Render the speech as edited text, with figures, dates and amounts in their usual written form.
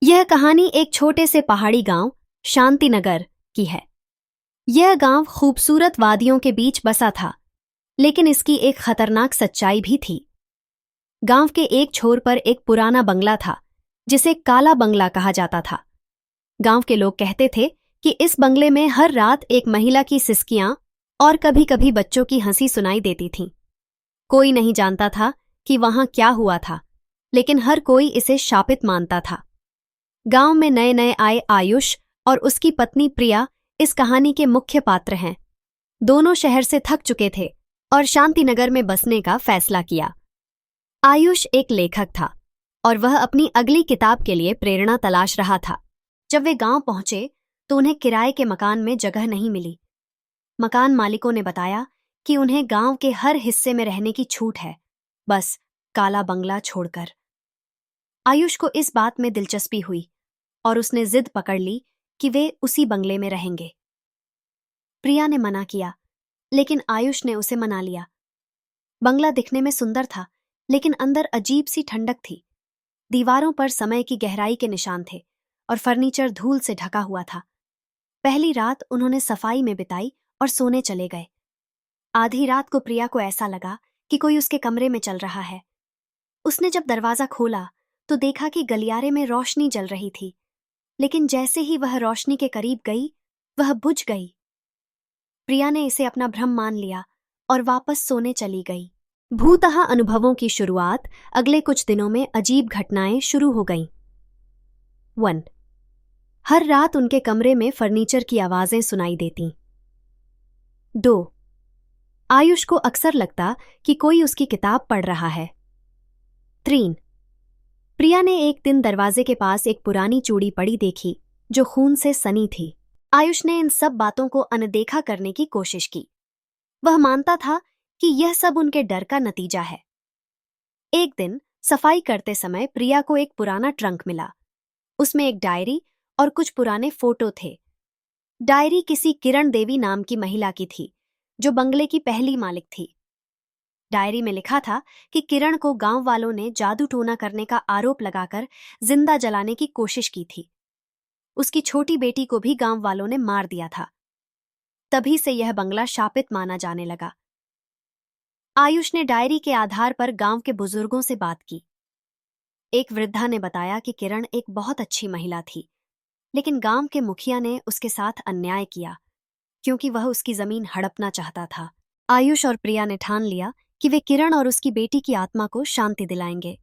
यह कहानी एक छोटे से पहाड़ी गांव शांतिनगर की है। यह गांव खूबसूरत वादियों के बीच बसा था, लेकिन इसकी एक खतरनाक सच्चाई भी थी। गांव के एक छोर पर एक पुराना बंगला था, जिसे काला बंगला कहा जाता था। गांव के लोग कहते थे कि इस बंगले में हर रात एक महिला की सिसकियां और कभी कभी बच्चों की हंसी सुनाई देती थीं। कोई नहीं जानता था कि वहां क्या हुआ था, लेकिन हर कोई इसे शापित मानता था। गांव में नए नए आए आयुष और उसकी पत्नी प्रिया इस कहानी के मुख्य पात्र हैं। दोनों शहर से थक चुके थे और शांतिनगर में बसने का फैसला किया। आयुष एक लेखक था और वह अपनी अगली किताब के लिए प्रेरणा तलाश रहा था। जब वे गांव पहुंचे तो उन्हें किराए के मकान में जगह नहीं मिली। मकान मालिकों ने बताया कि उन्हें गांव के हर हिस्से में रहने की छूट है, बस काला बंगला छोड़कर। आयुष को इस बात में दिलचस्पी हुई और उसने जिद पकड़ ली कि वे उसी बंगले में रहेंगे। प्रिया ने मना किया, लेकिन आयुष ने उसे मना लिया। बंगला दिखने में सुंदर था, लेकिन अंदर अजीब सी ठंडक थी। दीवारों पर समय की गहराई के निशान थे और फर्नीचर धूल से ढका हुआ था। पहली रात उन्होंने सफाई में बिताई और सोने चले गए। आधी रात को प्रिया को ऐसा लगा कि कोई उसके कमरे में चल रहा है। उसने जब दरवाजा खोला तो देखा कि गलियारे में रोशनी जल रही थी, लेकिन जैसे ही वह रोशनी के करीब गई, वह बुझ गई। प्रिया ने इसे अपना भ्रम मान लिया और वापस सोने चली गई। भूतः अनुभवों की शुरुआत। अगले कुछ दिनों में अजीब घटनाएं शुरू हो गईं। 1. हर रात उनके कमरे में फर्नीचर की आवाजें सुनाई देतीं। 2. आयुष को अक्सर लगता कि कोई उसकी किताब पढ़ रहा है। 3. प्रिया ने एक दिन दरवाजे के पास एक पुरानी चूड़ी पड़ी देखी, जो खून से सनी थी। आयुष ने इन सब बातों को अनदेखा करने की कोशिश की। वह मानता था कि यह सब उनके डर का नतीजा है। एक दिन सफाई करते समय प्रिया को एक पुराना ट्रंक मिला। उसमें एक डायरी और कुछ पुराने फोटो थे। डायरी किसी किरण देवी नाम की महिला की थी, जो बंगले की पहली मालिक थी। डायरी में लिखा था कि किरण को गांव वालों ने जादू टोना करने का आरोप लगाकर जिंदा जलाने की कोशिश की थी। उसकी छोटी बेटी को भी गांव वालों ने मार दिया था। तभी से यह बंगला शापित माना जाने लगा। आयुष ने डायरी के आधार पर गांव के बुजुर्गों से बात की। एक वृद्धा ने बताया कि किरण एक बहुत अच्छी महिला थी, लेकिन गांव के मुखिया ने उसके साथ अन्याय किया, क्योंकि वह उसकी जमीन हड़पना चाहता था। आयुष और प्रिया ने ठान लिया कि वे किरण और उसकी बेटी की आत्मा को शांति दिलाएंगे।